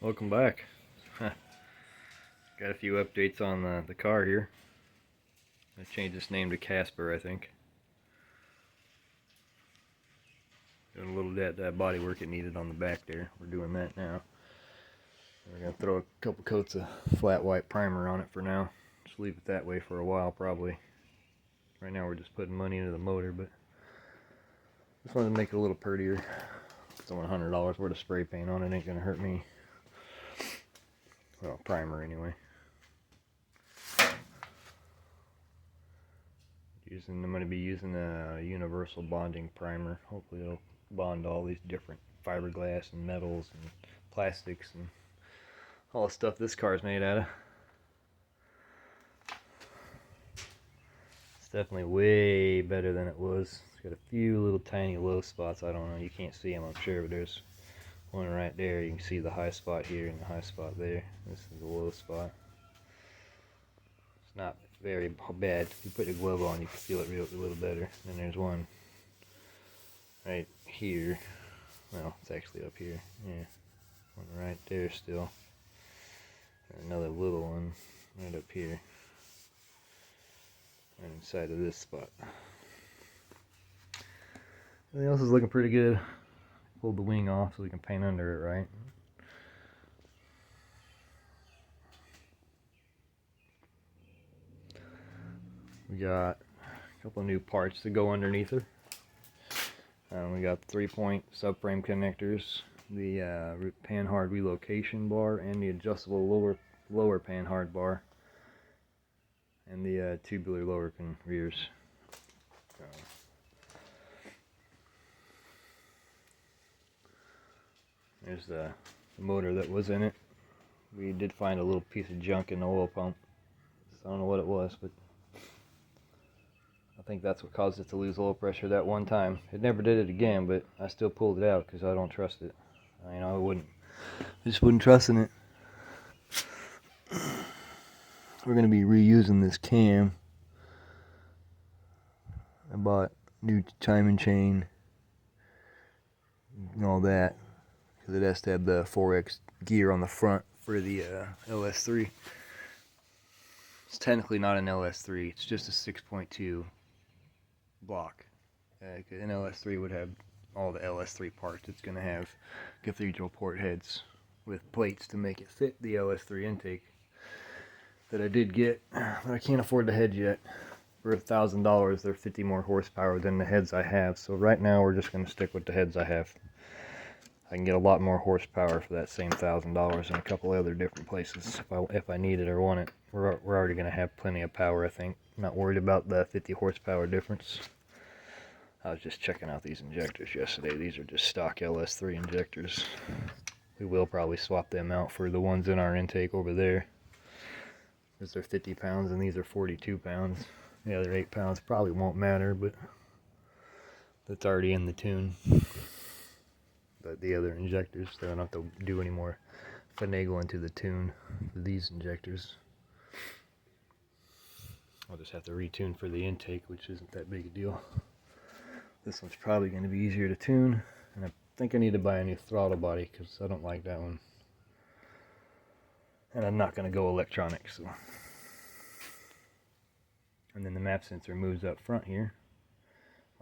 Welcome back. Got a few updates on the car here. I changed its name to Casper, I think. Doing a little that body work it needed on the back there. We're doing that now. We're going to throw a couple coats of flat white primer on it for now. Just leave it that way for a while probably. Right now we're just putting money into the motor, but just wanted to make it a little prettier. It's only $100 worth of spray paint on it. Ain't going to hurt me. Well, primer anyway. I'm going to be using a universal bonding primer. Hopefully it'll bond all these different fiberglass and metals and plastics and all the stuff this car is made out of. It's definitely way better than it was. It's got a few little tiny low spots. I don't know, you can't see them I'm sure, but there's one right there. You can see the high spot here and the high spot there. This is the low spot. It's not very bad. If you put your glove on, you can feel it a little better. And there's one right here. Well, it's actually up here. Yeah, one right there still. And another little one right up here. Right inside of this spot. Everything else is looking pretty good. Pulled the wing off so we can paint under it right. We got a couple of new parts to go underneath her. We got 3-point subframe connectors, the panhard relocation bar, and the adjustable lower panhard bar, and the tubular lower rears. There's the motor that was in it. We did find a little piece of junk in the oil pump. So I don't know what it was, but I think that's what caused it to lose oil pressure that one time. It never did it again, but I still pulled it out because I don't trust it. I just wouldn't trust in it. We're going to be reusing this cam. I bought new timing chain and all that because it has to have the 4X gear on the front for the LS3. It's technically not an LS3, it's just a 6.2 block. An LS3 would have all the LS3 parts. It's going to have cathedral port heads with plates to make it fit the LS3 intake that I did get, but I can't afford the head yet. For $1,000, they're 50 more horsepower than the heads I have, so right now we're just going to stick with the heads I have. I can get a lot more horsepower for that same $1,000 in a couple other different places if I need it or want it. We're already going to have plenty of power, I think. I'm not worried about the 50 horsepower difference. I was just checking out these injectors yesterday. These are just stock LS3 injectors. We will probably swap them out for the ones in our intake over there, because they're 50 pounds and these are 42 pounds. The other 8 pounds probably won't matter, but that's already in the tune. But the other injectors, they don't have to do any more finagling to the tune for these injectors. I'll just have to retune for the intake, which isn't that big a deal. This one's probably going to be easier to tune, and I think I need to buy a new throttle body because I don't like that one. And I'm not going to go electronic, so. And then the map sensor moves up front here.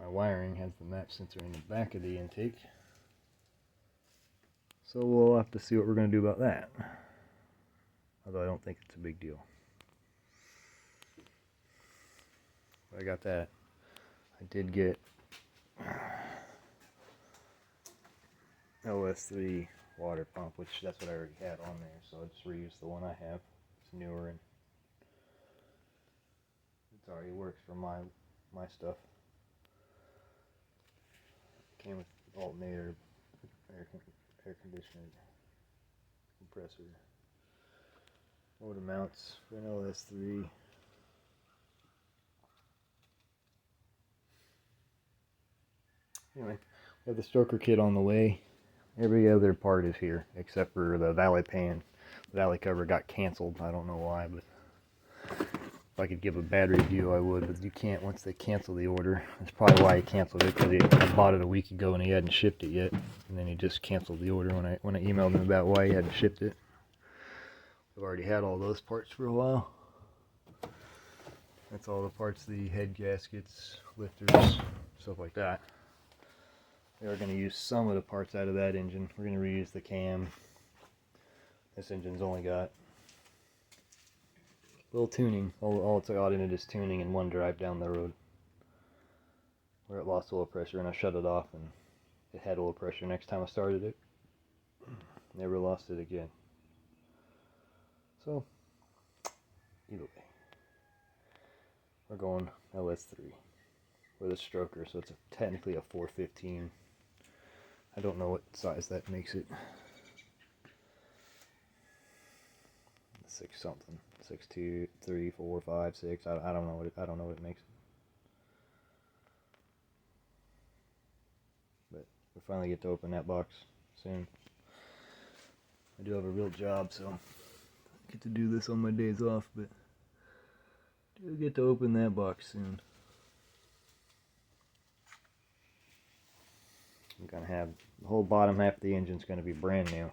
My wiring has the map sensor in the back of the intake. So we'll have to see what we're going to do about that. Although I don't think it's a big deal. But I got that. I did get LS3 water pump, which that's what I already had on there. So I just reused the one I have. It's newer and it already works for my stuff. It came with alternator, air conditioner, compressor, motor mounts for an LS3. Anyway, we have the stroker kit on the way. Every other part is here except for the valley pan. The valley cover got canceled. I don't know why, but If I could give a bad review, I would, but you can't once they cancel the order. That's probably why he canceled it, because I bought it a week ago and he hadn't shipped it yet. And then he just canceled the order when I emailed him about why he hadn't shipped it. I've already had all those parts for a while. That's all the parts, the head gaskets, lifters, stuff like that. We are going to use some of the parts out of that engine. We're going to reuse the cam. This engine's only got a little tuning. All it's got in it is tuning and one drive down the road, where it lost oil pressure, and I shut it off and it had oil pressure next time I started it. Never lost it again. So, either way, we're going LS3 with a stroker, so it's technically a 415. I don't know what size that makes it. 6 something, 6, 2, 3, 4, 5, 6. I don't know what it makes it. But we finally get to open that box soon. I do have a real job, so I get to do this on my days off, but I do get to open that box soon. I'm gonna have the whole bottom half of the engine's gonna be brand new.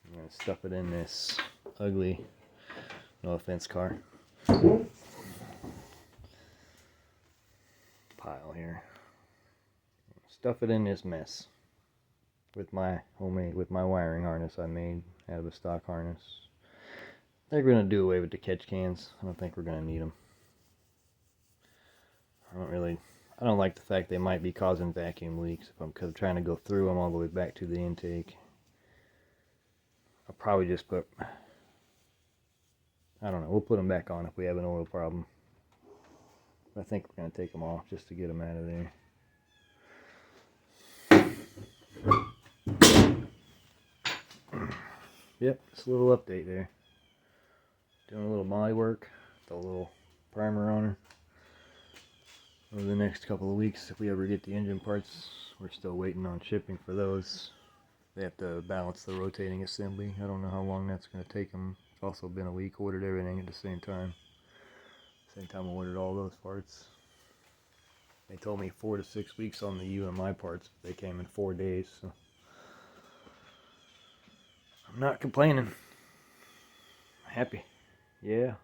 I'm gonna stuff it in this ugly, no offense, car pile here. Stuff it in this mess with my wiring harness I made out of a stock harness. I think we're gonna do away with the catch cans. I don't think we're gonna need them. I don't like the fact they might be causing vacuum leaks if I'm trying to go through them all the way back to the intake. I'll probably just put, I don't know, we'll put them back on if we have an oil problem. I think we're going to take them off just to get them out of there. Yep, just a little update there. Doing a little body work, throw a little primer on her. Over the next couple of weeks, if we ever get the engine parts, we're still waiting on shipping for those. They have to balance the rotating assembly. I don't know how long that's going to take them. It's also been a week, ordered everything at the same time. Same time I ordered all those parts. They told me 4 to 6 weeks on the UMI parts, but they came in 4 days, so I'm not complaining. Happy. Yeah,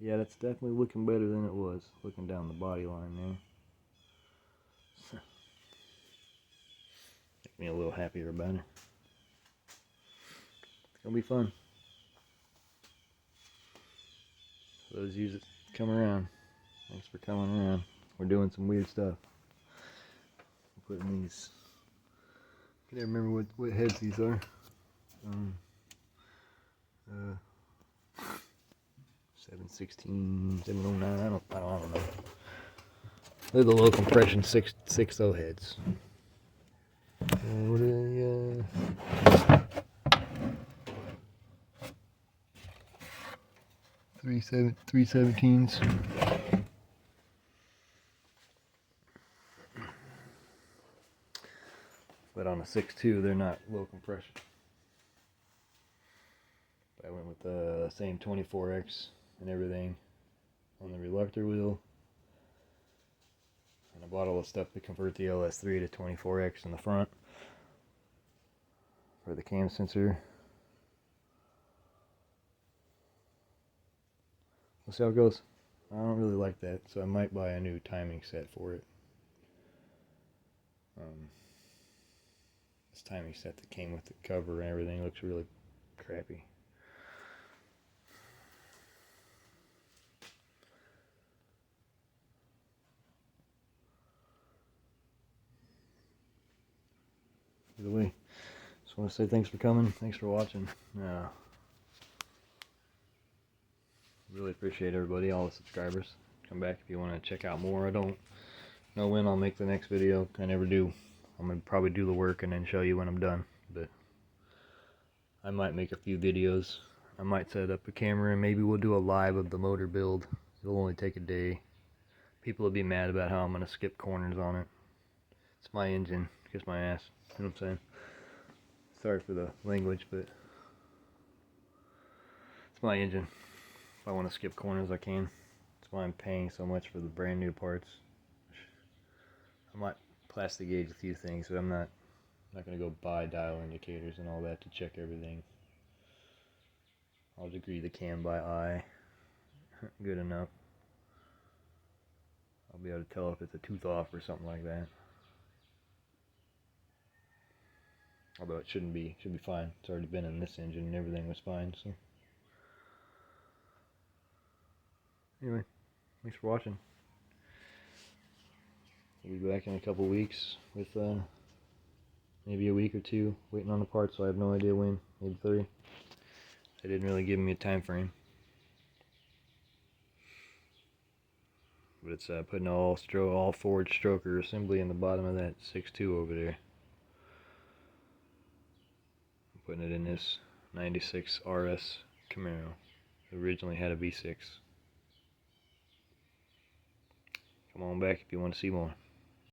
that's definitely looking better than it was, looking down the body line there. Make me a little happier about it. It's gonna be fun. For those of you that come around, thanks for coming around. We're doing some weird stuff. We're putting these, I can't remember what heads these are. 716, 709, I don't know. They're the low compression 6.0 heads. What are they? 317s. But on a 6.2, they're not low compression. I went with the same 24X and everything on the reluctor wheel. And I bought all the stuff to convert the LS3 to 24X in the front for the cam sensor. We'll see how it goes. I don't really like that, so I might buy a new timing set for it. This timing set that came with the cover and everything looks really crappy. Either way, just want to say thanks for coming, thanks for watching. Really appreciate everybody, all the subscribers. Come back if you want to check out more. I don't know when I'll make the next video. I never do. I'm going to probably do the work and then show you when I'm done. But I might make a few videos. I might set up a camera and maybe we'll do a live of the motor build. It'll only take a day. People will be mad about how I'm going to skip corners on it. It's my engine. Kiss my ass. You know what I'm saying? Sorry for the language, but it's my engine. If I want to skip corners, I can. That's why I'm paying so much for the brand new parts. I might plastic gauge a few things, but I'm not going to go buy dial indicators and all that to check everything. I'll degree the cam by eye. Good enough. I'll be able to tell if it's a tooth off or something like that. Although it shouldn't be. Should be fine. It's already been in this engine and everything was fine, so. Anyway, thanks for watching. We'll be back in a couple weeks with maybe a week or two waiting on the parts, so I have no idea when. Maybe 3. They didn't really give me a time frame. But it's putting all forward stroker assembly in the bottom of that 6.2 over there. I'm putting it in this 96 RS Camaro. It originally had a V6. Come on back if you want to see more.